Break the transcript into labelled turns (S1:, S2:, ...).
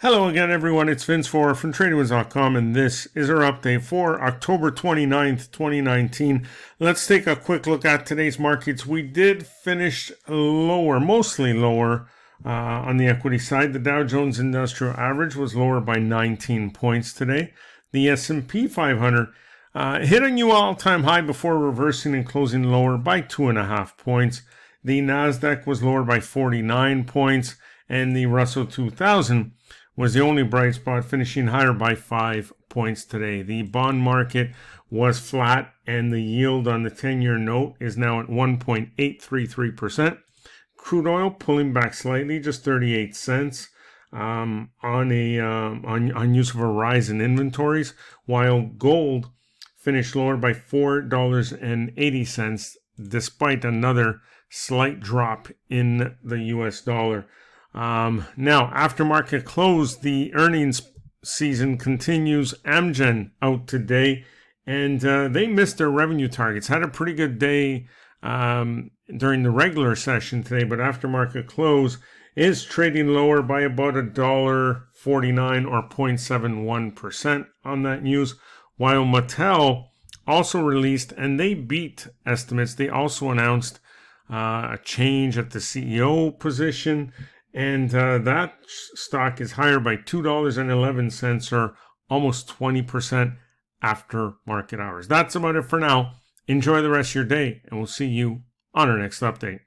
S1: Hello again, everyone. It's Vince from TradingWinds.com, and this is our update for October 29th, 2019. Let's take a quick look at today's markets. We did finish lower, mostly lower on the equity side. The Dow Jones Industrial Average was lower by 19 points today. The S&P 500 hit a new all-time high before reversing and closing lower by 2.5 points. The Nasdaq was lower by 49 points, and the Russell 2000 was the only bright spot, finishing higher by 5 points today. The bond market was flat, and the yield on the 10-year note is now at 1.833%. Crude oil pulling back slightly, just 38 cents on use of a rise in inventories, while gold finished lower by $4.80, despite another slight drop in the U.S. dollar. Now, after market close, the earnings season continues. Amgen out today, and they missed their revenue targets. Had a pretty good day during the regular session today, but after market close is trading lower by about $1.49 or 0.71% on that news, while Mattel also released, and they beat estimates. They also announced a change at the CEO position, and that stock is higher by $2.11 or almost 20% after market hours. That's about it for now. Enjoy the rest of your day, and we'll see you on our next update.